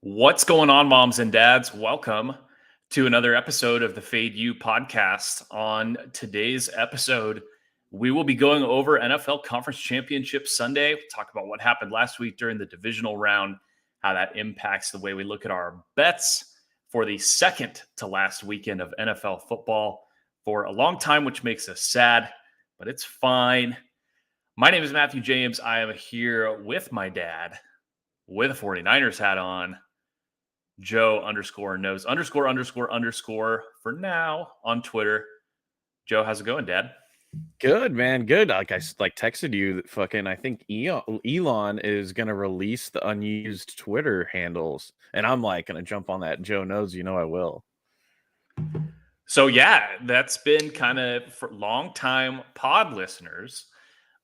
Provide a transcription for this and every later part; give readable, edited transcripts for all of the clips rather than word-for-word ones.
What's going on, moms and dads? Welcome to another episode of the Fade You podcast. On today's episode, we will be going over NFL Conference Championship Sunday. We'll talk about what happened last week during the divisional round, how that impacts the way we look at our bets for the second to last weekend of NFL football for a long time, which makes us sad, but it's fine. My name is Matthew James. I am here with my dad with a 49ers hat on. Joe _knows___ for now on Twitter. Joe, how's it going, Dad? Good, man. Good. Like I texted you that fucking I think Elon is gonna release the unused Twitter handles, and I'm like gonna jump on that. Joe knows, I will. So yeah, that's been kind of for long-time pod listeners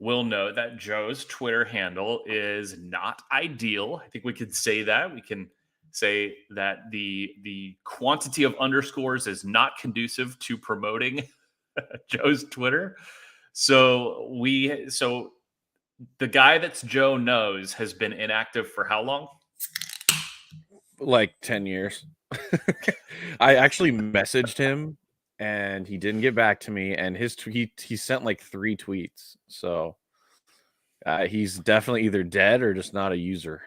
will know that Joe's Twitter handle is not ideal. I think we could say that. We can say that the quantity of underscores is not conducive to promoting Joe's Twitter. So the guy that's Joe knows has been inactive for how long? Like 10 years. I actually messaged him and he didn't get back to me, and he sent like 3 tweets. So he's definitely either dead or just not a user.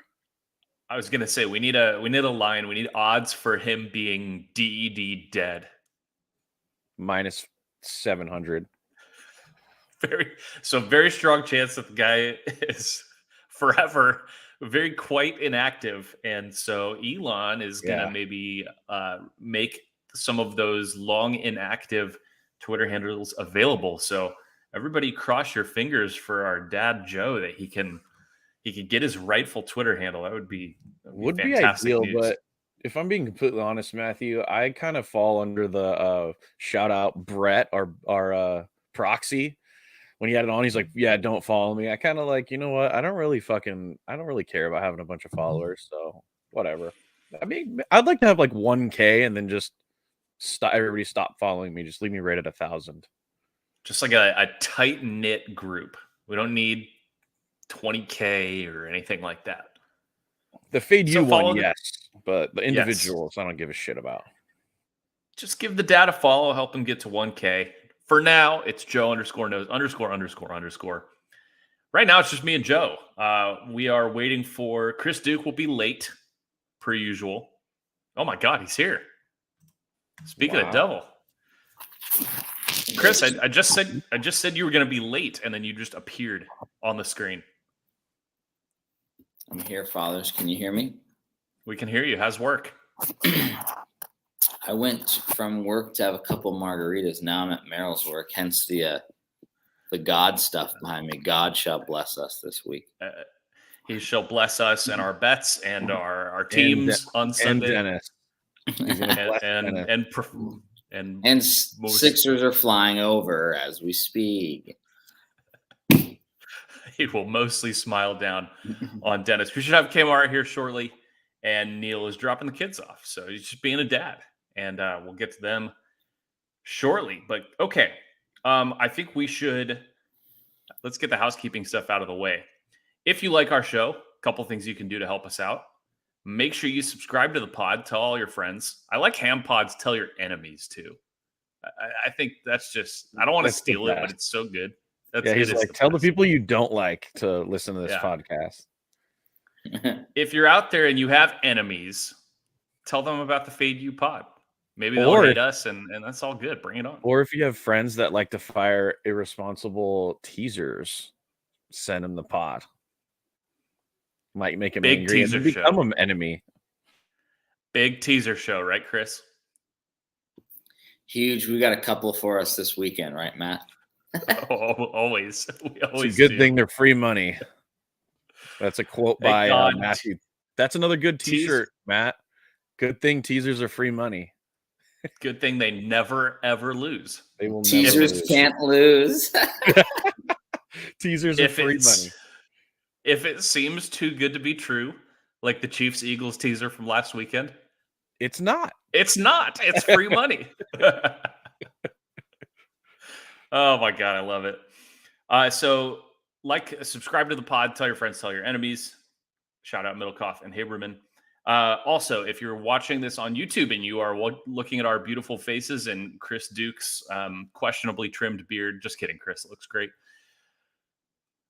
I was gonna say we need a line. We need odds for him being DED dead. Minus 700. Very strong chance that the guy is forever very quite inactive, and so Elon is gonna maybe make some of those long inactive Twitter handles available. So everybody, cross your fingers for our dad Joe that he can get his rightful Twitter handle. That would be fantastic ideal, news. but if I'm being completely honest, Matthew, I kind of fall under the shout out Brett, our proxy. When he had it on, he's like, "Yeah, don't follow me." I kind of like, you know what? I don't really care about having a bunch of followers, so whatever. I mean, I'd like to have like 1K and then just everybody stop following me. Just leave me right at 1,000. Just like a tight knit group. We don't need 20K or anything like that. The Fade You one, yes, but the individuals, yes. I don't give a shit about. Just give the dad a follow, help him get to 1K. For now, it's Joe _knows___. Right now, it's just me and Joe. We are waiting for Chris Duke. Will be late, per usual. Oh my God, he's here. Speaking of devil, Chris, I just said you were going to be late, and then you just appeared on the screen. I'm here, fathers. Can you hear me? We can hear you. How's work? I went from work to have a couple margaritas. Now I'm at Merrill's work, hence the God stuff behind me. God shall bless us this week. He shall bless us and our bets and our teams on Sunday. And Sixers are flying over as we speak. He will mostly smile down on Dennis. We should have Kmart here shortly, and Neil is dropping the kids off. So he's just being a dad, and we'll get to them shortly. But okay, I think let's get the housekeeping stuff out of the way. If you like our show, a couple things you can do to help us out. Make sure you subscribe to the pod. Tell all your friends. I like ham pods. Tell your enemies too. I think that's just, I don't want to steal it, but it's so good. He's like, tell the people you don't like to listen to this podcast. If you're out there and you have enemies, tell them about the Fade You pod. Maybe they'll hate us, and that's all good. Bring it on. Or if you have friends that like to fire irresponsible teasers, send them the pod. Might make him angry and become an enemy. Big teaser show, right, Chris? Huge. We got a couple for us this weekend, right, Matt? Always. It's a good thing they're free money. That's a quote by Matthew. That's another good t-shirt, Matt. Good thing teasers are free money. Good thing they never, ever lose. They will teasers can't lose. Teasers are free money. If it seems too good to be true, like the Chiefs-Eagles teaser from last weekend, it's not. It's not. It's free money. Oh my God, I love it. So subscribe to the pod, tell your friends, tell your enemies. Shout out Middlecoff and Haberman. Also, if you're watching this on YouTube and you are looking at our beautiful faces and Chris Duke's questionably trimmed beard, just kidding, Chris, it looks great.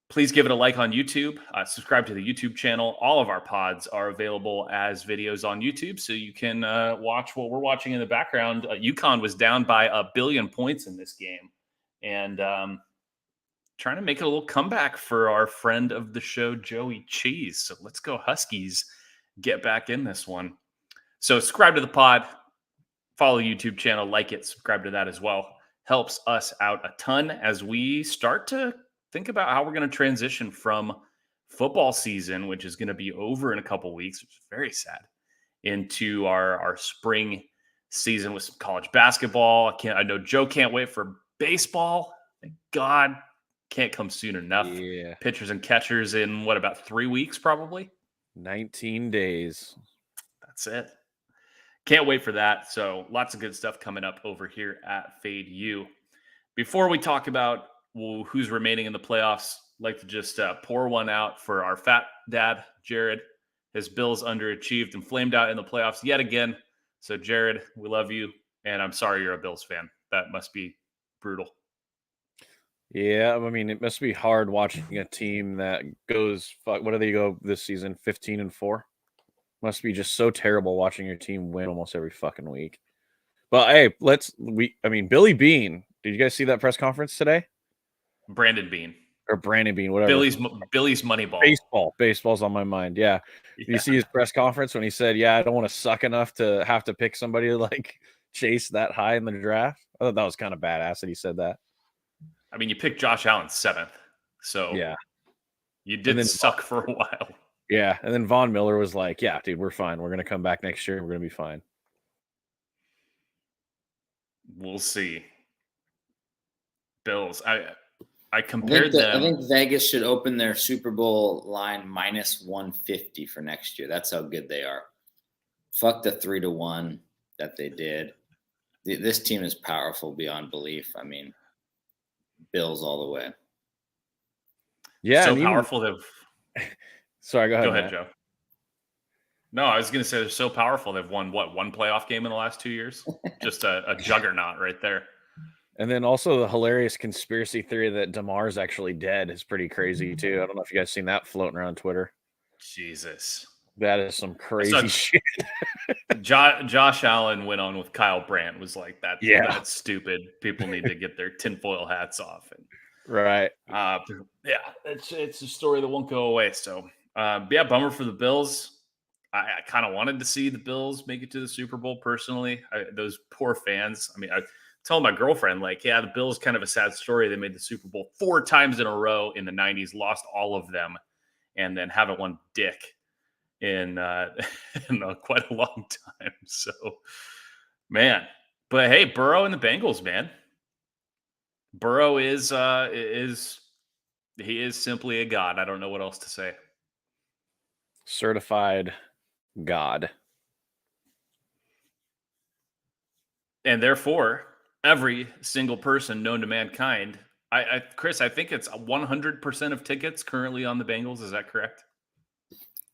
Please give it a like on YouTube. Subscribe to the YouTube channel. All of our pods are available as videos on YouTube, so you can watch what we're watching in the background. UConn was down by 1 billion points in this game, and trying to make it a little comeback for our friend of the show, Joey Cheese. So let's go Huskies. Get back in this one. So subscribe to the pod, follow the YouTube channel, like it, subscribe to that as well. Helps us out a ton as we start to think about how we're going to transition from football season, which is going to be over in a couple weeks, which is very sad, into our spring season with some college basketball. I know Joe can't wait for baseball. Thank God. Can't come soon enough. Yeah. Pitchers and catchers in about 3 weeks, probably? 19 days. That's it. Can't wait for that. So lots of good stuff coming up over here at Fade U. Before we talk about who's remaining in the playoffs, I'd like to just pour one out for our fat dad, Jared. His Bills underachieved and flamed out in the playoffs yet again. So Jared, we love you. And I'm sorry you're a Bills fan. That must be brutal. Yeah, I mean, it must be hard watching a team that goes, what do they go this season? 15-4? Must be just so terrible watching your team win almost every fucking week. But hey, Billy Bean. Did you guys see that press conference today? Brandon Bean. Or Brandon Bean, whatever. Billy's Moneyball. Baseball's on my mind. Yeah. Did you see his press conference when he said, "Yeah, I don't want to suck enough to have to pick somebody to like chase that high in the draft"? I thought that was kind of badass that he said that. I mean, you picked Josh Allen 7th, so yeah, you did suck for a while. Yeah, and then Von Miller was like, "Yeah, dude, we're fine. We're gonna come back next year. And we're gonna be fine." We'll see. Bills. I compared them. I think Vegas should open their Super Bowl line -150 for next year. That's how good they are. Fuck the 3-1 that they did. This team is powerful beyond belief. I mean, Bills all the way. Yeah, so powerful they've. Sorry, go ahead. Go ahead, Joe. No, I was going to say they're so powerful they've won one playoff game in the last 2 years. Just a juggernaut right there. And then also the hilarious conspiracy theory that DeMar's actually dead is pretty crazy too. I don't know if you guys seen that floating around Twitter. Jesus, that is some crazy shit. Josh Allen went on with Kyle Brandt, was like, that's stupid. People need to get their tinfoil hats off. And, right. It's a story that won't go away. So, bummer for the Bills. I kind of wanted to see the Bills make it to the Super Bowl personally. Those poor fans. I mean, I told my girlfriend, like, yeah, the Bills kind of a sad story. They made the Super Bowl 4 times in a row in the 90s, lost all of them, and then haven't won dick in quite a long time. So, man. But hey, Burrow and the Bengals, man. Burrow is simply a god. I don't know what else to say. Certified god. And therefore, every single person known to mankind, Chris, I think it's 100% of tickets currently on the Bengals. Is that correct?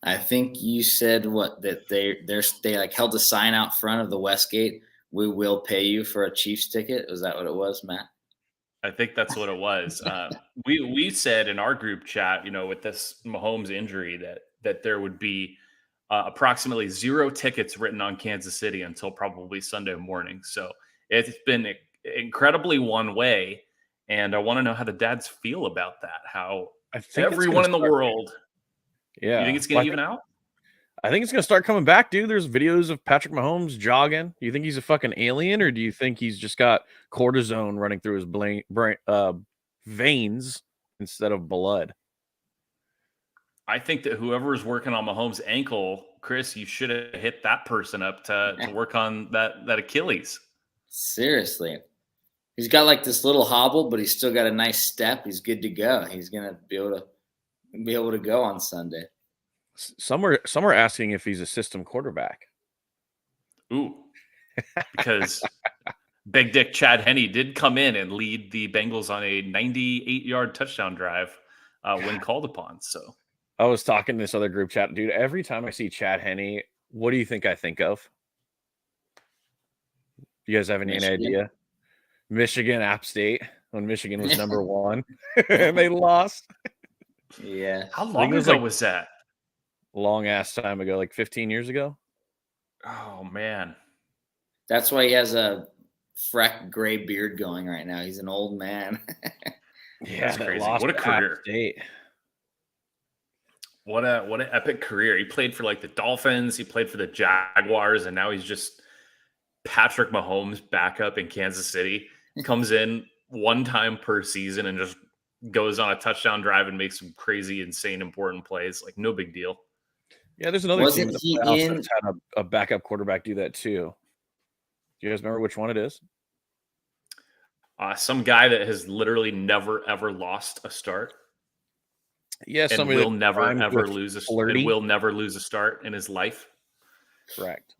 I think you said that they like held a sign out front of the Westgate. We will pay you for a Chiefs ticket. Was that what it was, Matt? I think that's what it was. We said in our group chat, with this Mahomes injury that there would be approximately 0 tickets written on Kansas City until probably Sunday morning. So it's been incredibly one way. And I want to know how the dads feel about that. How everyone in the world. Yeah. You think it's going to even out? I think it's going to start coming back, dude. There's videos of Patrick Mahomes jogging. Do you think he's a fucking alien, or do you think he's just got cortisone running through his veins instead of blood? I think that whoever is working on Mahomes' ankle, Chris, you should have hit that person up to work on that Achilles. Seriously. He's got like this little hobble, but he's still got a nice step. He's good to go. He's going to be able to go on Sunday. Some are asking if he's a system quarterback. Ooh, because Big Dick Chad Henne did come in and lead the Bengals on a 98-yard touchdown drive when called upon. So I was talking to this other group chat, dude. Every time I see Chad Henne What do you think I think of? Do you guys have any idea? Michigan, App State, when Michigan was number 1 and they lost. Yeah. How I think long it was ago like was that? long ass time ago, like 15 years ago. Oh man. That's why he has a freck gray beard going right now. He's an old man. Yeah, That's that crazy. lost What a to App career. State. What an epic career. He played for like the Dolphins, he played for the Jaguars, and now he's just Patrick Mahomes backup in Kansas City. Comes in one time per season and just goes on a touchdown drive and makes some crazy, insane, important plays. Like no big deal. Yeah, there's another team in Wasn't the he playoffs in? that's had a backup quarterback do that too. Do you guys remember which one it is? Some guy that has literally never ever lost a start. Yeah, And somebody will that never rhymes ever with lose flirty. and will never lose a start in his life. Correct.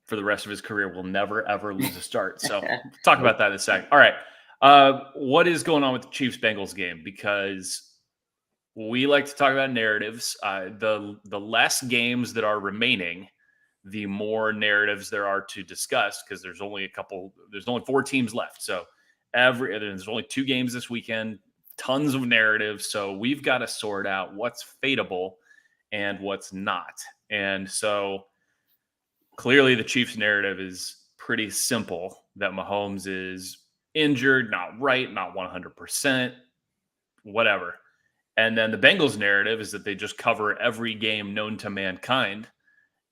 For the rest of his career, will never ever lose a start. So talk about that in a second. All right. What is going on with the Chiefs Bengals game? Because we like to talk about narratives. The less games that are remaining, the more narratives there are to discuss, because there's only 4 teams left. So there's only 2 games this weekend, tons of narratives. So we've got to sort out what's fadeable and what's not. And so clearly the Chiefs narrative is pretty simple, that Mahomes is injured, not right, not 100%, whatever. And then the Bengals narrative is that they just cover every game known to mankind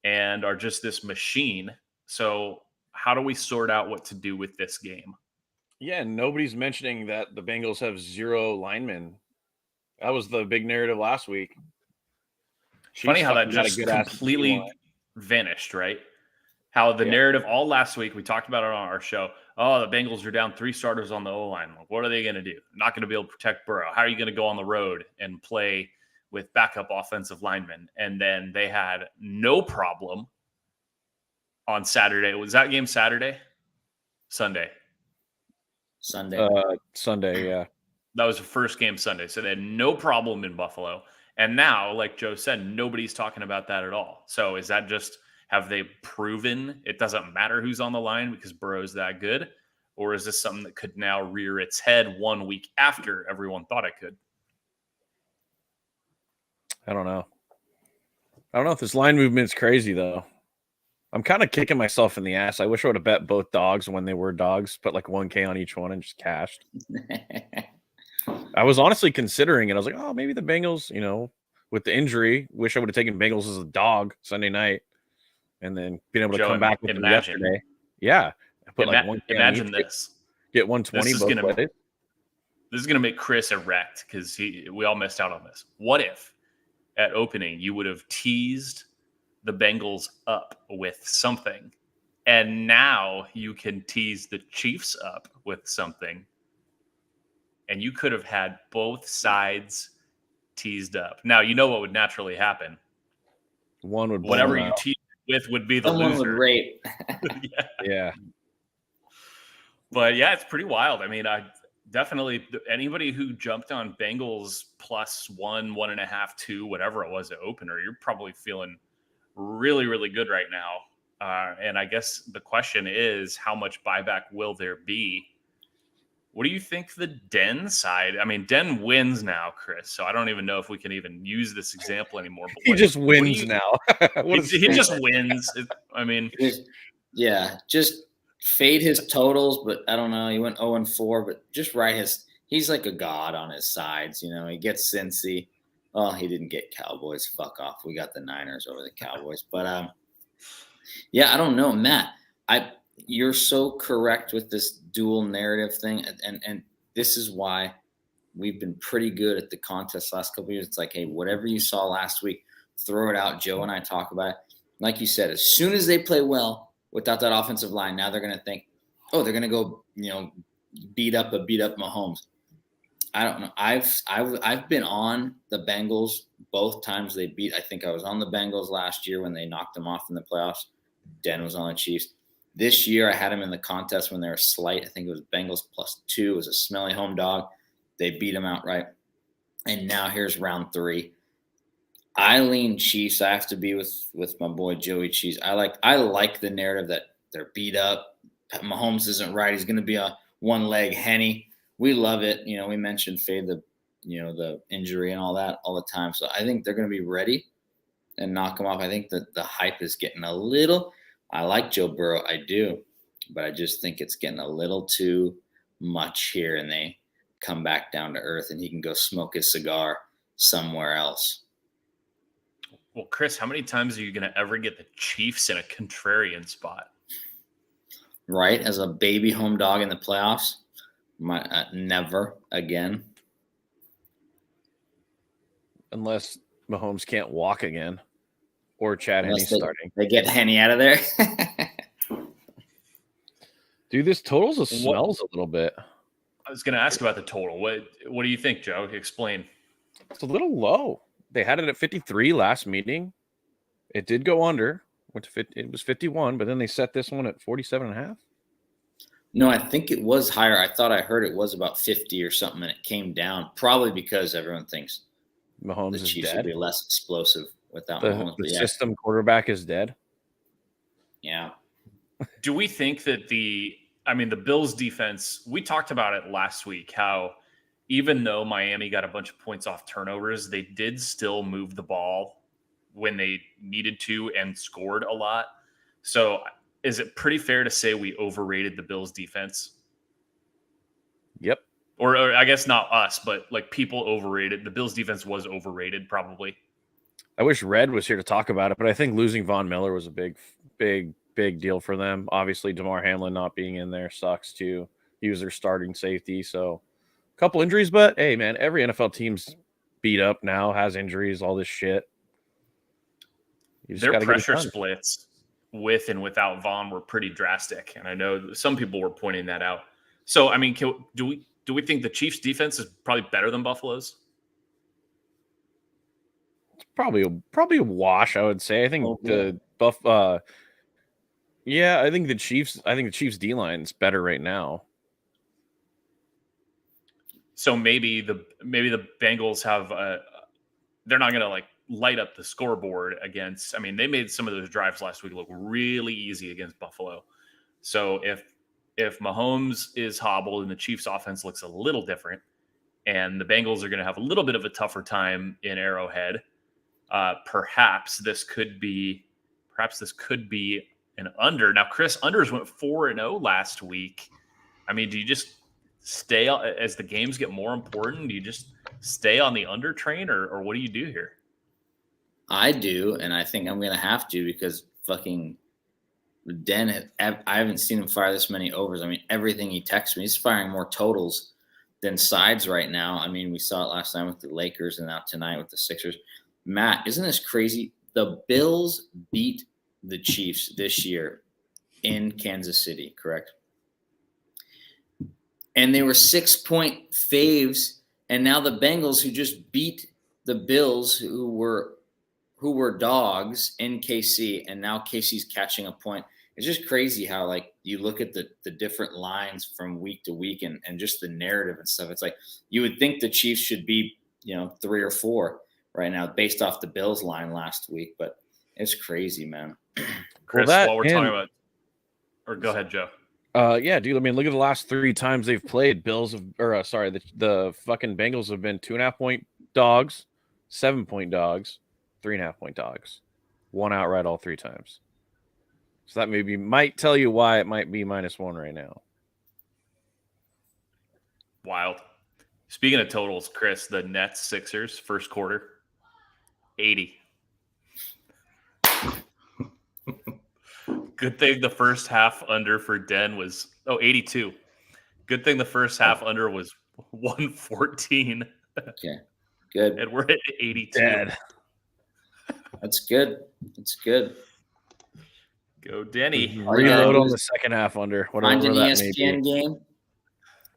and are just this machine. So how do we sort out what to do with this game? Yeah, nobody's mentioning that the Bengals have 0 linemen. That was the big narrative last week. Funny how that fucking got a just good-ass completely D-line. vanished, right? How the Yeah. narrative all last week, we talked about it on our show. Oh, the Bengals are down 3 starters on the O-line. What are they going to do? Not going to be able to protect Burrow. How are you going to go on the road and play with backup offensive linemen? And then they had no problem on Saturday. Was that game Saturday? Sunday. Sunday, yeah. That was the first game Sunday. So they had no problem in Buffalo. And now, like Joe said, nobody's talking about that at all. So is that just, have they proven it doesn't matter who's on the line because Burrow's that good? Or is this something that could now rear its head 1 week after everyone thought it could? I don't know. I don't know if this line movement's crazy, though. I'm kind of kicking myself in the ass. I wish I would have bet both dogs when they were dogs, put like 1K on each one and just cashed. I was honestly considering it. I was like, oh, maybe the Bengals, with the injury, wish I would have taken Bengals as a dog Sunday night and then been able to come back with them yesterday. Yeah. I put like 1K imagine on each, this. get 120 both ways. This is going to make Chris erect because we all missed out on this. What if at opening you would have teased the Bengals up with something, and now you can tease the Chiefs up with something, and you could have had both sides teased up. Now, you know what would naturally happen. One would whatever you tease with would be the Someone loser. would rape. Yeah. But yeah, it's pretty wild. I mean, I definitely, anybody who jumped on Bengals plus 1, 1.5, 2, whatever it was at opener, you're probably feeling really, really good right now. And I guess the question is, how much buyback will there be? What do you think the Den side? I mean, Den wins now, Chris. So I don't even know if we can even use this example anymore. But He just wins now. He just wins. I mean, just fade his totals. But I don't know. He went 0-4, but just he's like a god on his sides. He gets Cincy. Oh, he didn't get Cowboys. Fuck off. We got the Niners over the Cowboys. But I don't know, Matt. You're so correct with this dual narrative thing, and this is why we've been pretty good at the contest last couple of years. It's like, hey, whatever you saw last week, throw it out. Joe and I talk about it. Like you said, as soon as they play well without that offensive line, now they're going to think, oh, they're going to go, beat up Mahomes. I don't know. I've been on the Bengals both times they beat. I think I was on the Bengals last year when they knocked them off in the playoffs. Den was on the Chiefs. This year I had them in the contest when they were slight. I think it was Bengals +2. It was a smelly home dog. They beat them outright. And now here's round 3. I lean Chiefs. I have to be with my boy Joey Cheese. I like the narrative that they're beat up. Mahomes isn't right. He's going to be a one-leg Henny. We love it. We mentioned Fade the injury and all that all the time. So I think they're going to be ready and knock them off. I think that the hype is getting a little. I like Joe Burrow. I do, but I just think it's getting a little too much here, and they come back down to earth, and he can go smoke his cigar somewhere else. Well, Chris, how many times are you going to ever get the Chiefs in a contrarian spot? Right? As a baby home dog in the playoffs? Never again. Unless Mahomes can't walk again or Chad Henne's starting. They get Henny out of there. Dude, this totals smells a little bit. I was going to ask about the total. What do you think, Joe? Explain. It's a little low. They had it at 53 last meeting. It did go under. It was 51, but then they set this one at 47.5. No, I think it was higher. I thought I heard it was about 50 or something, and it came down. Probably because everyone thinks Mahomes the Chiefs is dead. Will be less explosive without Mahomes. The system quarterback is dead. Yeah. Do we think that the Bills defense, we talked about it last week, how even though Miami got a bunch of points off turnovers, they did still move the ball when they needed to and scored a lot. So is it pretty fair to say we overrated the Bills defense? Yep. Or I guess not us, but like people overrated. The Bills defense was overrated probably. I wish Red was here to talk about it, but I think losing Von Miller was a big deal for them. Obviously, DeMar Hamlin not being in there sucks too. He was their starting safety, so a couple injuries, but hey, man, every NFL team's beat up now, has injuries, all this shit. Their pressure splits with and without Vaughn were pretty drastic, and I know some people were pointing that out. So, I mean, do we think the Chiefs' defense is probably better than Buffalo's? It's probably a wash, I would say. I think I think the Chiefs D line is better right now. So maybe the Bengals have they're not going to like light up the scoreboard against. I mean, they made some of those drives last week look really easy against Buffalo. So if Mahomes is hobbled and the Chiefs offense looks a little different, and the Bengals are going to have a little bit of a tougher time in Arrowhead, perhaps this could be an under. Now, Chris, unders went 4-0 last week. I mean, do you just stay as the games get more important? Do you just stay on the under train, or what do you do here? I do, and I think I'm going to have to because fucking Den, I haven't seen him fire this many overs. I mean, everything he texts me, he's firing more totals than sides right now. I mean, we saw it last night with the Lakers and now tonight with the Sixers. Matt, isn't this crazy? The Bills beat the Chiefs this year in Kansas City, correct? And they were 6-point faves, and now the Bengals, who just beat the Bills, who were dogs in KC, and now KC's catching a point. It's just crazy how, like, you look at the different lines from week to week and just the narrative and stuff. It's like you would think the Chiefs should be, 3 or 4 right now based off the Bills line last week, but it's crazy, man. Chris, while we're talking about – or go ahead, Joe. Yeah, dude. I mean, look at the last 3 times they've played. The fucking Bengals have been 2.5-point dogs, 7-point dogs, 3.5-point dogs, one outright all 3 times. So that might tell you why it might be -1 right now. Wild. Speaking of totals, Chris, the Nets Sixers first quarter, 80. Good thing the first half under for Den was 82. Good thing the first half under was 114. Okay, good. And we're at 82. Dead. That's good. That's good. Go Denny. Reload on the second half under. Find an ESPN game.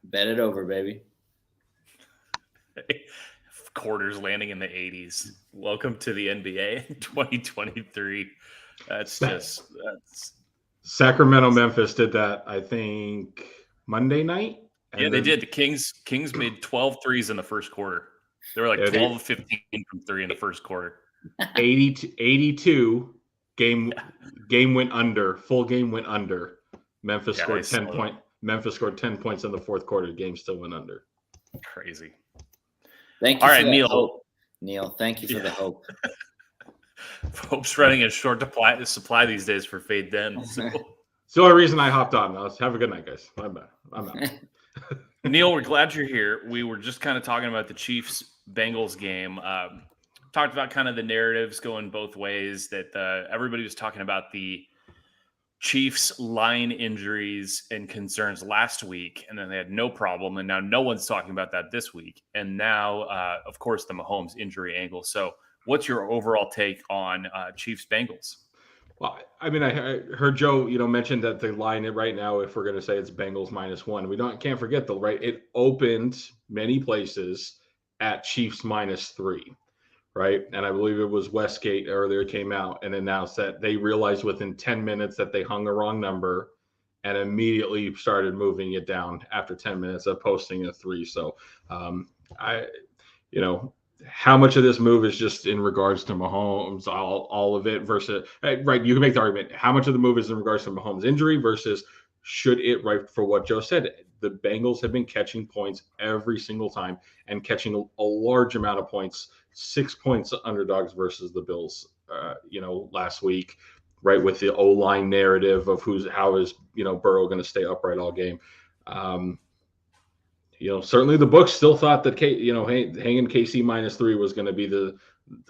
Bet it over, baby. Quarters landing in the 80s. Welcome to the NBA 2023. That's Sacramento, Memphis did that, I think, Monday night. Yeah, they did. The Kings made 12 threes in the first quarter. They were like 12 of 15 from 3 in the first quarter. 82 game went under. Full game went under. Memphis scored 10 points. Memphis scored 10 points in the fourth quarter. The game still went under. Crazy. Thank you. All for right, the Neil. hope. Neil, thank you for the hope. Hope's running in short supply these days for Fade Den. So. It's the only reason I hopped on. Have a good night, guys. I'm out. Neil, we're glad you're here. We were just kind of talking about the Chiefs-Bengals game. Talked about kind of the narratives going both ways, that everybody was talking about the Chiefs line injuries and concerns last week, and then they had no problem, and now no one's talking about that this week. And now, of course, the Mahomes injury angle. So what's your overall take on Chiefs-Bengals? Well, I mean, I heard Joe, mention that the line right now, if we're going to say it's Bengals -1, we can't forget though, right? It opened many places at Chiefs -3, right? And I believe it was Westgate earlier came out and announced that they realized within 10 minutes that they hung the wrong number and immediately started moving it down after 10 minutes of posting a 3. So how much of this move is just in regards to Mahomes, all of it versus, right? You can make the argument. How much of the move is in regards to Mahomes' injury versus should it, right, for what Joe said, the Bengals have been catching points every single time and catching a large amount of points, 6 points underdogs versus the Bills, last week, right? With the O-line narrative of how is Burrow going to stay upright all game. Certainly the books still thought that hanging KC -3 was going to be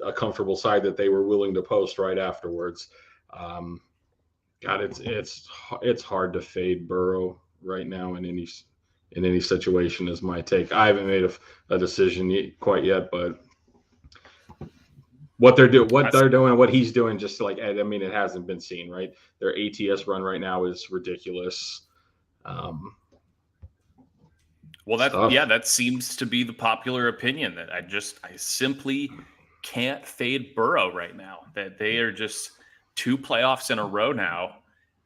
a comfortable side that they were willing to post right afterwards. God, it's hard to fade Burrow right now in any situation is my take. I haven't made a decision quite yet, but what they're doing, what he's doing, just like, I mean, it hasn't been seen, right? Their ATS run right now is ridiculous. Well, that seems to be the popular opinion, that I simply can't fade Burrow right now, that they are just 2 playoffs in a row now.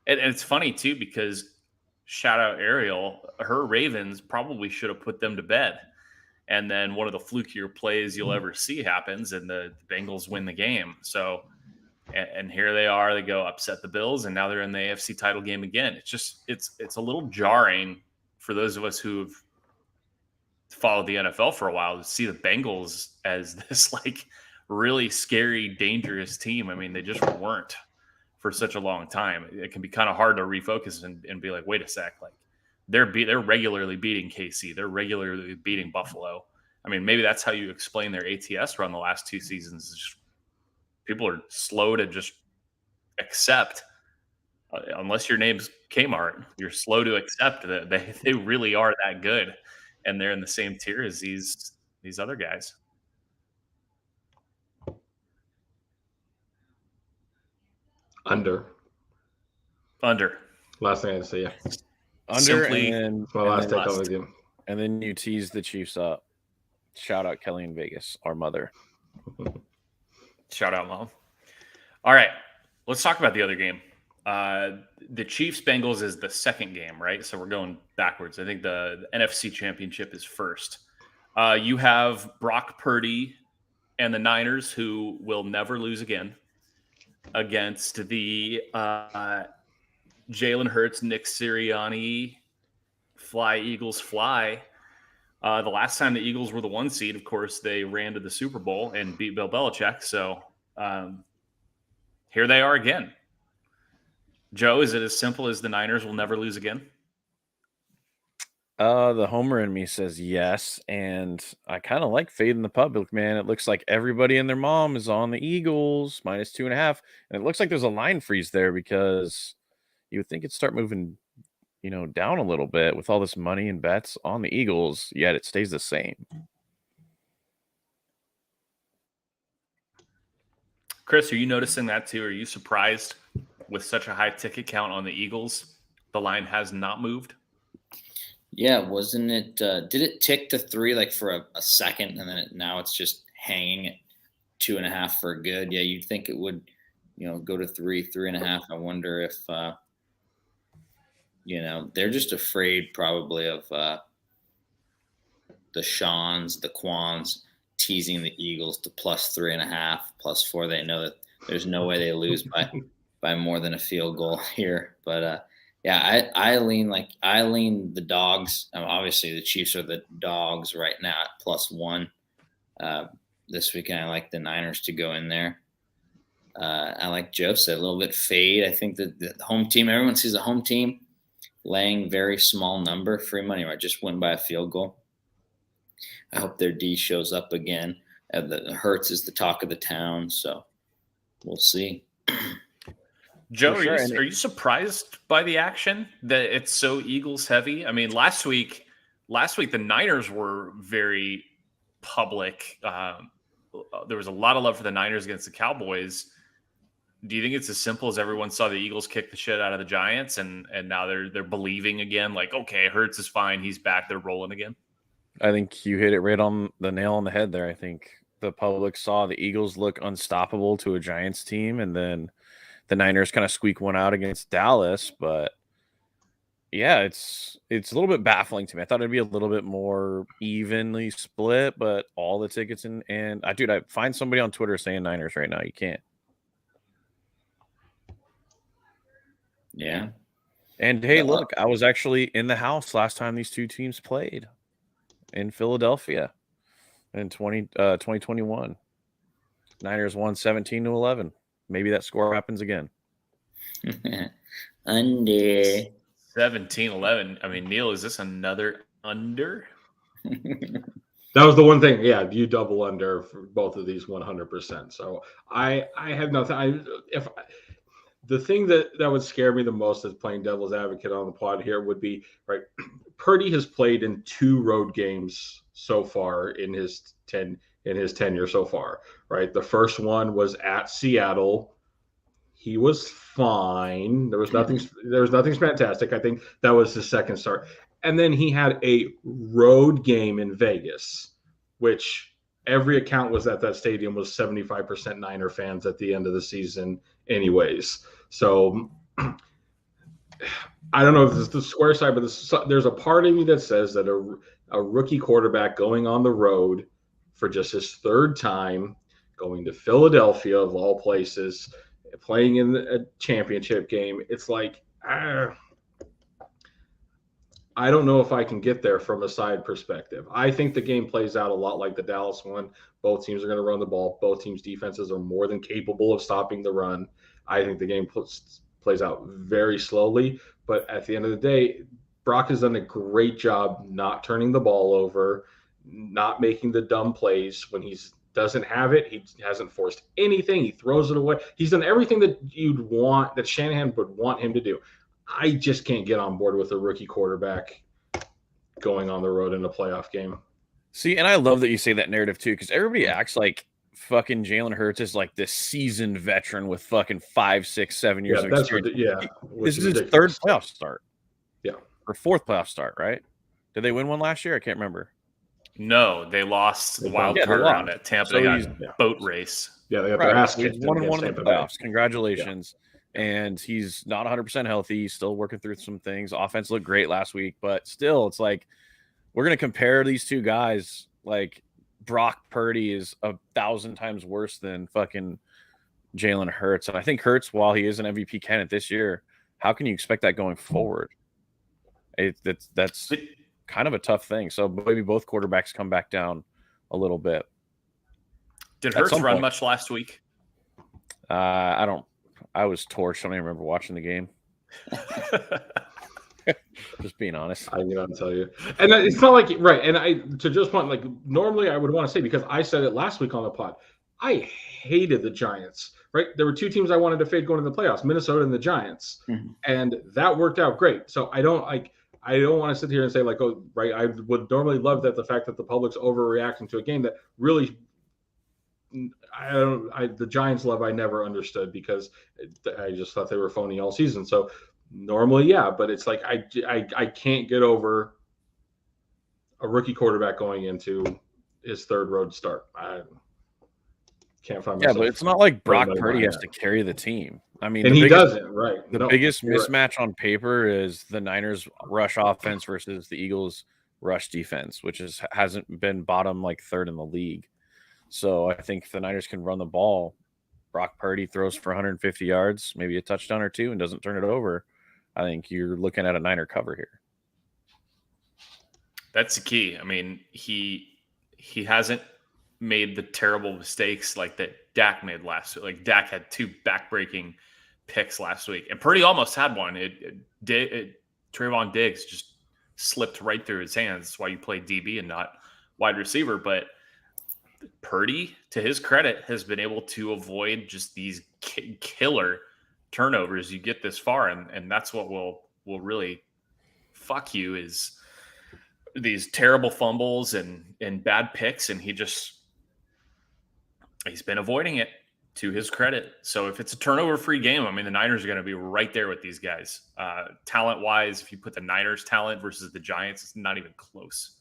And it's funny too, because shout out Ariel, her Ravens probably should have put them to bed. And then one of the flukier plays you'll ever see happens and the Bengals win the game. So, and here they are, they go upset the Bills and now they're in the AFC title game again. It's a little jarring for those of us who've followed the NFL for a while to see the Bengals as this like really scary, dangerous team. I mean, they just weren't for such a long time. It can be kind of hard to refocus and be like, wait a sec, like they're regularly beating KC, they're regularly beating Buffalo. I mean, maybe that's how you explain their ATS run the last 2 seasons. Just, people are slow to just accept, unless your name's Kmart, you're slow to accept that they really are that good. And they're in the same tier as these other guys. Under. Last thing I had to say, yeah. Under, Simply, and my last take on the game. And then you tease the Chiefs up. Shout out Kelly in Vegas, our mother. Shout out, Mom. All right, let's talk about the other game. The Chiefs-Bengals is the second game, right? So we're going backwards. I think the NFC Championship is first. You have Brock Purdy and the Niners, who will never lose again, against the Jalen Hurts, Nick Sirianni, Fly Eagles Fly. The last time the Eagles were the 1 seed, of course, they ran to the Super Bowl and beat Bill Belichick. So here they are again. Joe, is it as simple as the Niners will never lose again? The homer in me says yes, and I kind of like fading the public, man. It looks like everybody and their mom is on the Eagles -2.5, and it looks like there's a line freeze there because you would think it'd start moving, down a little bit with all this money and bets on the Eagles, yet it stays the same. Chris, are you noticing that too? Are you surprised with such a high ticket count on the Eagles? The line has not moved. Yeah, wasn't it? Did it tick to 3 like for a second, and then now it's just hanging at 2.5 for good? Yeah, you'd think it would, go to 3.5. I wonder if, they're just afraid probably of the Seans, the Quans teasing the Eagles to +3.5, +4. They know that there's no way they lose by more than a field goal here. But yeah, I lean the dogs. Obviously, the Chiefs are the dogs right now at +1 this weekend. I like the Niners to go in there. I like Joe said, a little bit fade. I think that the home team, everyone sees a home team laying very small number, free money, right? Just win by a field goal. I hope their D shows up again. The Hurts is the talk of the town, so we'll see. Joe, sure. are you surprised by the action that it's so Eagles heavy? I mean, last week the Niners were very public. There was a lot of love for the Niners against the Cowboys. Do you think it's as simple as everyone saw the Eagles kick the shit out of the Giants and now they're believing again? Like, okay, Hurts is fine, he's back, they're rolling again. I think you hit it right on the nail on the head there. I think the public saw the Eagles look unstoppable to a Giants team, and then the Niners kind of squeak one out against Dallas. But yeah, it's a little bit baffling to me. I thought it'd be a little bit more evenly split, but all the tickets and I find somebody on Twitter saying Niners right now. You can't. Yeah. And hey, look, I was actually in the house last time these two teams played in Philadelphia in 2021. Niners won 17-11. Maybe that score happens again. Under 17-11. I mean, Neil, is this another under? That was the one thing. Yeah, you double under for both of these 100%. So I have nothing. The thing that would scare me the most as playing devil's advocate on the pod here would be, right, Purdy has played in 2 road games so far in his tenure so far, right? The first one was at Seattle. He was fine. There was nothing fantastic. I think that was his second start. And then he had a road game in Vegas, which every account was that stadium was 75% Niner fans at the end of the season anyways. So I don't know if this is the square side, but there's a part of me that says that a rookie quarterback going on the road for just his 3rd time, going to Philadelphia of all places, playing in a championship game, it's like, I don't know if I can get there from a side perspective. I think the game plays out a lot like the Dallas one. Both teams are going to run the ball. Both teams' defenses are more than capable of stopping the run. I think the game plays out very slowly. But at the end of the day, Brock has done a great job not turning the ball over, not making the dumb plays when he doesn't have it. He hasn't forced anything. He throws it away. He's done everything that that Shanahan would want him to do. I just can't get on board with a rookie quarterback going on the road in a playoff game. See, and I love that you say that narrative too, because everybody acts like fucking Jalen Hurts is like this seasoned veteran with fucking 5, 6, 7 years of experience. This is his 3rd playoff start. Yeah. Or 4th playoff start, right? Did they win one last year? I can't remember. No, they lost the wild card round at Tampa. So they got boat race. Yeah, they got their ass kicked. kicked. He's 1-1 in the playoffs. Congratulations. Yeah. And he's not 100% healthy. He's still working through some things. Offense looked great last week, but still, it's like we're going to compare these two guys. Like Brock Purdy is 1,000 times worse than fucking Jalen Hurts. And I think Hurts, while he is an MVP candidate this year, how can you expect that going forward? That's kind of a tough thing. So maybe both quarterbacks come back down a little bit. Did Hurts run much last week? I was torched. I don't even remember watching the game. Just being honest. I can tell you. And it's not like, right. And to Joe's point, like normally I would want to say, because I said it last week on the pod, I hated the Giants, right? There were 2 teams I wanted to fade going to the playoffs, Minnesota and the Giants. Mm-hmm. And that worked out great. So I don't want to sit here and say like, oh, right. I would normally love that the fact that the public's overreacting to a game that really, the Giants love I never understood, because I just thought they were phony all season. So normally, yeah, but it's like I can't get over a rookie quarterback going into his 3rd road start. I can't find myself. Yeah, but it's not like Brock Purdy has to carry the team. I mean, and he doesn't, right? The biggest mismatch on paper is the Niners rush offense versus the Eagles rush defense, which hasn't been bottom like 3rd in the league. So I think if the Niners can run the ball, Brock Purdy throws for 150 yards, maybe a touchdown or two, and doesn't turn it over, I think you're looking at a Niner cover here. That's the key. I mean, he hasn't made the terrible mistakes like that Dak made last week. Like Dak had 2 backbreaking picks last week, and Purdy almost had one. Trayvon Diggs just slipped right through his hands. That's why you play DB and not wide receiver. But Purdy, to his credit, has been able to avoid just these killer turnovers. You get this far, and that's what will really fuck you is these terrible fumbles and bad picks, and he's been avoiding it, to his credit. So if it's a turnover-free game, I mean, the Niners are going to be right there with these guys. Talent-wise, if you put the Niners' talent versus the Giants, it's not even close.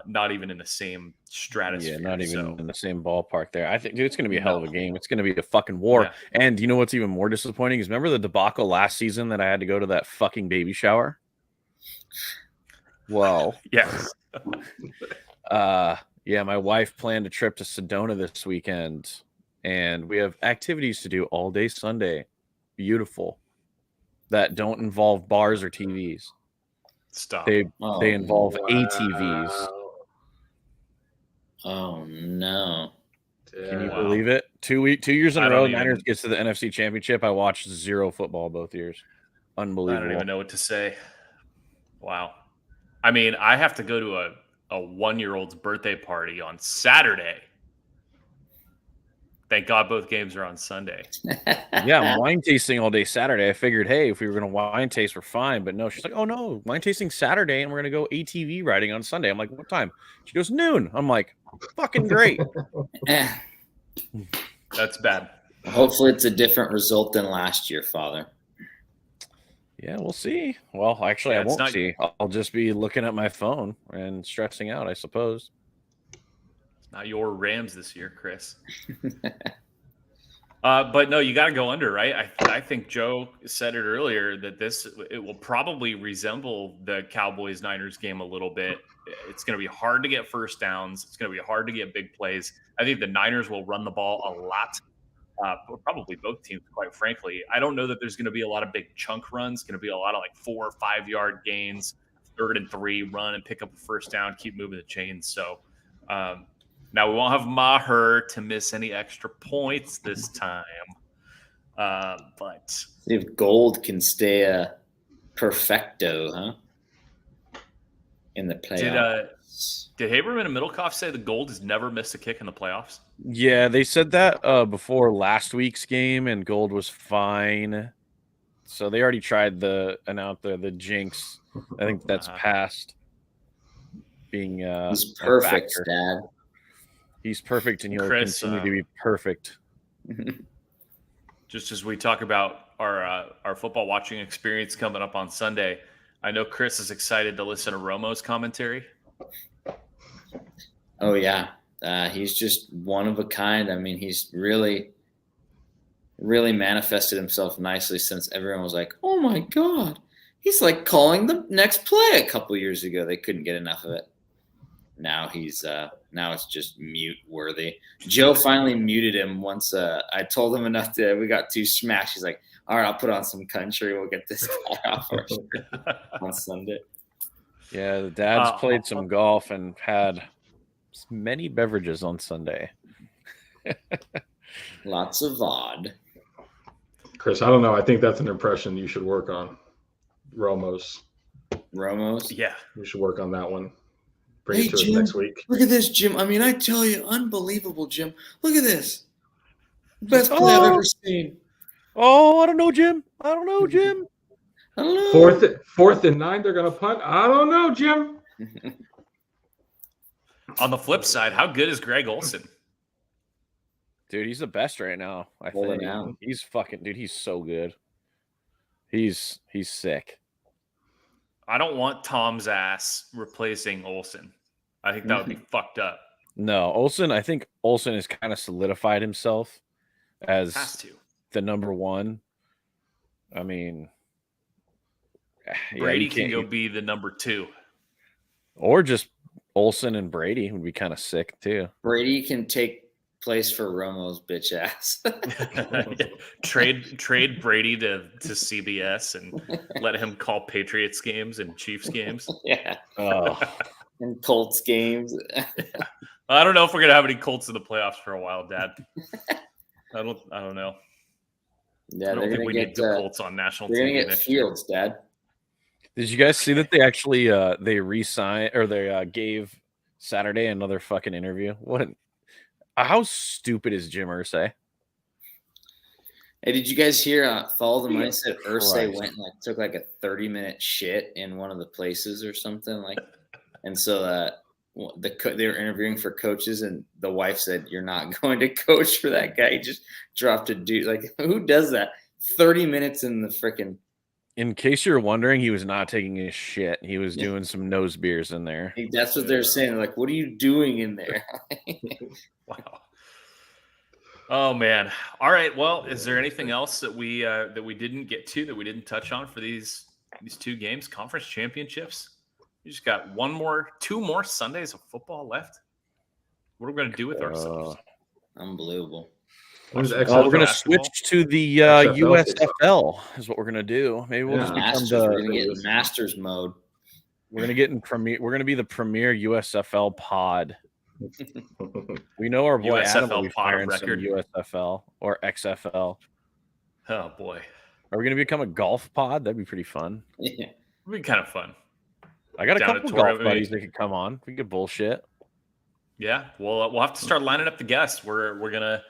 Not even in the same stratosphere. Yeah, not even in the same ballpark there. I think, dude, it's going to be a hell of a game. It's going to be a fucking war. Yeah. And you know what's even more disappointing is remember the debacle last season that I had to go to that fucking baby shower? Well, yes. Yeah, my wife planned a trip to Sedona this weekend, and we have activities to do all day Sunday. Beautiful. That don't involve bars or TVs. Stop. They involve ATVs. Oh no! Can you believe it? 2 years in a row, Niners gets to the NFC Championship. I watched 0 football both years. Unbelievable. I don't even know what to say. Wow. I mean, I have to go to a 1-year-old's birthday party on Saturday. Thank God both games are on Sunday. Yeah, I'm wine tasting all day Saturday. I figured, hey, if we were going to wine taste, we're fine. But no, she's like, oh, no, wine tasting Saturday, and we're going to go ATV riding on Sunday. I'm like, what time? She goes, noon. I'm like, fucking great. That's bad. Hopefully it's a different result than last year, Father. Yeah, we'll see. Well, actually, I won't see. I'll just be looking at my phone and stressing out, I suppose. It's not your Rams this year, Chris. But no, you got to go under, right? I think Joe said it earlier that it will probably resemble the Cowboys-Niners game a little bit. It's going to be hard to get first downs. It's going to be hard to get big plays. I think the Niners will run the ball a lot. Probably both teams, quite frankly. I don't know that there's going to be a lot of big chunk runs. It's going to be a lot of like 4 or 5 yard gains, 3rd and 3, run and pick up a first down, keep moving the chains. So now we won't have Maher to miss any extra points this time. But see if Gold can stay a perfecto, huh? In the playoffs. Did Haberman and Middlecoff say the Gold has never missed a kick in the playoffs? Yeah, they said that before last week's game, and Gold was fine. So they already tried the jinx. I think that's past being he's perfect, Dad. He's perfect, and he'll continue to be perfect. Just as we talk about our football watching experience coming up on Sunday, I know Chris is excited to listen to Romo's commentary. Oh, yeah. He's just one of a kind. I mean, he's really, really manifested himself nicely since everyone was like, oh, my God. He's like calling the next play a couple years ago. They couldn't get enough of it. Now now it's just mute worthy. Joe finally muted him once I told him enough that we got too smashed. He's like, all right, I'll put on some country. We'll get this guy off our on Sunday. Yeah, the dads played some golf and had many beverages on Sunday. Lots of VOD. Chris, I don't know. I think that's an impression you should work on. Romo's? Yeah. You should work on that one. Bring it to us next week. Look at this, Jim. I mean, I tell you, unbelievable, Jim. Look at this. Best play I've ever seen. Oh, I don't know, Jim. I don't know. I don't know. Fourth and 9, they're going to punt. I don't know, Jim. On the flip side, how good is Greg Olsen? Dude, he's the best right now. I think he's fucking dude. He's so good. He's sick. I don't want Tom's ass replacing Olsen. I think that would be fucked up. No, Olsen. I think Olsen has kind of solidified himself as the number one. I mean, Brady can go be the number 2, or just Olsen and Brady would be kind of sick too. Brady can take place for Romo's bitch ass. Trade Brady to CBS and let him call Patriots games and Chiefs games. Yeah. Oh, And Colts games. I don't know if we're gonna have any Colts in the playoffs for a while, Dad. I don't know. Yeah, I don't think we need the Colts on national They're TV gonna get next year. Fields, Dad. did you guys see that they actually they re-signed or they gave Saturday another fucking interview? How stupid is Jim Irsay? Hey, did you guys hear Follow the Money said Irsay Christ. went and took like a 30-minute shit in one of the places or something and so they were interviewing for coaches and the wife said, "You're not going to coach for that guy." He just dropped a dude. Like, who does that? 30 minutes in the freaking. In case you're wondering, he was not taking his shit. He was doing some nose beers in there. That's what they're saying. Like, what are you doing in there? Wow. Oh man. All right. Well, is there anything else that we didn't get to, that we didn't touch on for these two games, conference championships? We just got two more Sundays of football left. What are we going to do with ourselves? Unbelievable. When's We're XFL? going to switch to the XFL USFL is what we're going to do. Maybe we'll just become We're going to get in Masters mode. We're going to get in premier. We're going to be the premier USFL pod. We know our boy USFL Adam will be pod firing of some record. USFL or XFL. Oh boy. Are we going to become a golf pod? That'd be pretty fun. Yeah. It'd be kind of fun. I got a Down couple at golf Torrey. buddies that could come on. We could bullshit. Yeah, we'll have to start lining up the guests. We're gonna,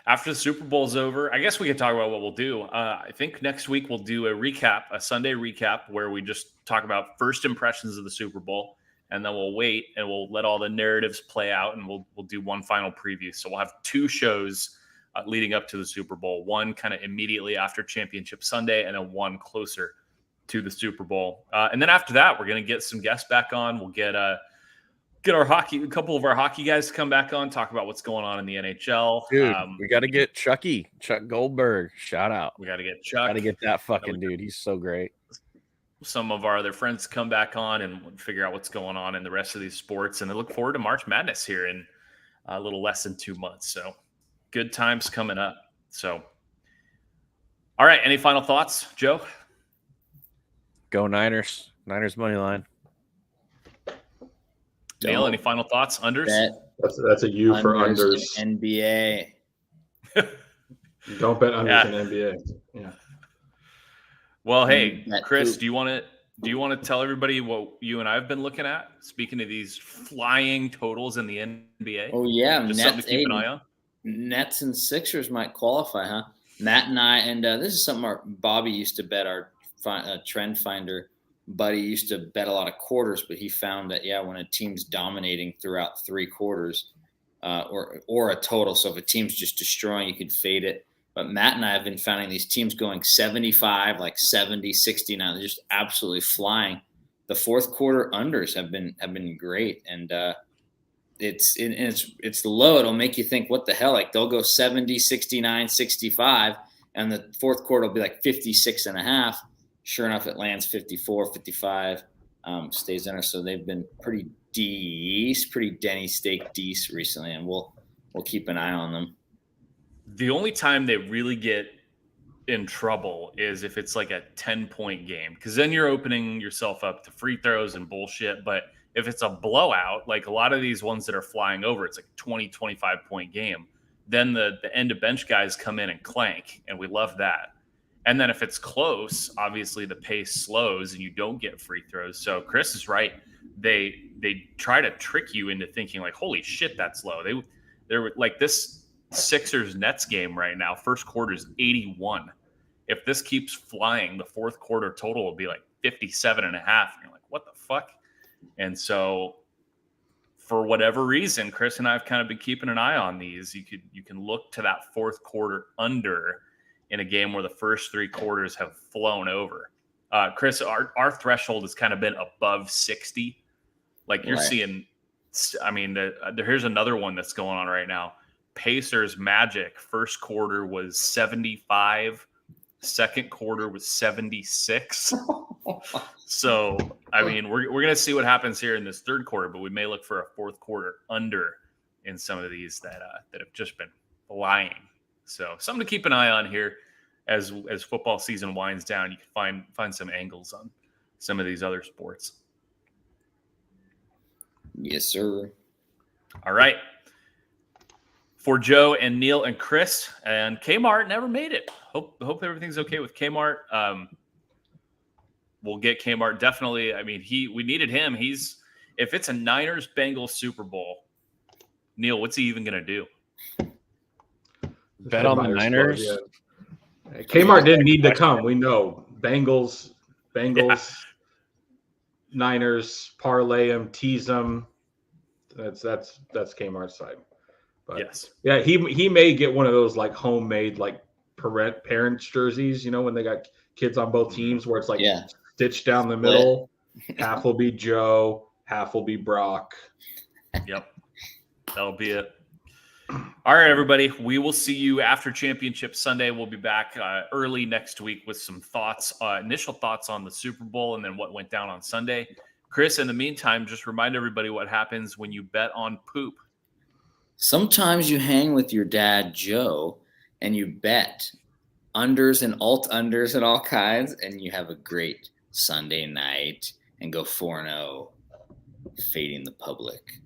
after the Super Bowl's over, I guess we can talk about what we'll do. I think next week we'll do a Sunday recap where we just talk about first impressions of the Super Bowl, and then we'll wait and we'll let all the narratives play out, and we'll do one final preview. So we'll have two shows leading up to the Super Bowl, one kind of immediately after Championship Sunday, and then one closer to the Super Bowl. And then after that, we're gonna get some guests back on. We'll get a couple of our hockey guys to come back on, talk about what's going on in the NHL. Dude, we got to get Chuck Goldberg. Shout out. We got to get Chuck. Got to get that fucking dude. He's so great. Some of our other friends to come back on and figure out what's going on in the rest of these sports. And I look forward to March Madness here in a little less than 2 months. So good times coming up. So, all right. Any final thoughts, Joe? Go Niners. Niners money line. Neil, any final thoughts? Unders? That's a U for unders. NBA. Don't bet unders in NBA. Yeah. Well, hey, Chris, do you want to tell everybody what you and I have been looking at? Speaking of these flying totals in the NBA. Oh yeah, just something to keep an eye on. Nets and Sixers might qualify, huh? Matt and I, and this is something Bobby used to bet. Our trend finder buddy used to bet a lot of quarters, but he found that when a team's dominating throughout 3 quarters, or a total, so if a team's just destroying, you could fade it. But Matt and I have been finding these teams going 75, like 70, 69. They're just absolutely flying. The fourth quarter unders have been great, and it's low. It'll make you think, what the hell? Like, they'll go 70, 69, 65, and the fourth quarter will be like 56 and a half. Sure enough, it lands 54, 55, stays under. So they've been pretty Denny steak decent recently, and we'll keep an eye on them. The only time they really get in trouble is if it's like a 10-point game, because then you're opening yourself up to free throws and bullshit. But if it's a blowout, like a lot of these ones that are flying over, it's like a 20, 25-point game. Then the end of bench guys come in and clank, and we love that. And then if it's close, obviously the pace slows and you don't get free throws. So Chris is right. They try to trick you into thinking like, holy shit, that's low. They're like, this Sixers Nets game right now, first quarter is 81. If this keeps flying, the fourth quarter total will be like 57 and a half. And you're like, what the fuck? And so for whatever reason, Chris and I have kind of been keeping an eye on these. You can look to that fourth quarter under in a game where the first 3 quarters have flown over. Chris, our threshold has kind of been above 60. Like you're seeing, I mean, here's another one that's going on right now. Pacers Magic, first quarter was 75. Second quarter was 76. So, I mean, we're going to see what happens here in this third quarter, but we may look for a fourth quarter under in some of these that have just been flying. So something to keep an eye on here as football season winds down. You can find some angles on some of these other sports. Yes, sir. All right. For Joe and Neil and Chris and Kmart never made it. Hope everything's okay with Kmart. We'll get Kmart definitely. I mean, we needed him. If it's a Niners Bengals Super Bowl, Neil, what's he even going to do? Bet on the Niners. Yeah. Kmart didn't need to come. We know Bengals, Yeah. Niners, parlay them, tease them. That's Kmart's side. But Yes. yeah, he may get one of those like homemade like parents jerseys. You know, when they got kids on both teams, where it's like stitched down the middle. Half will be Joe, half will be Brock. Yep, that'll be it. All right, everybody. We will see you after Championship Sunday. We'll be back early next week with some thoughts, initial thoughts on the Super Bowl and then what went down on Sunday. Chris, in the meantime, just remind everybody what happens when you bet on poop. Sometimes you hang with your dad, Joe, and you bet unders and alt unders and all kinds, and you have a great Sunday night and go 4-0, fading the public.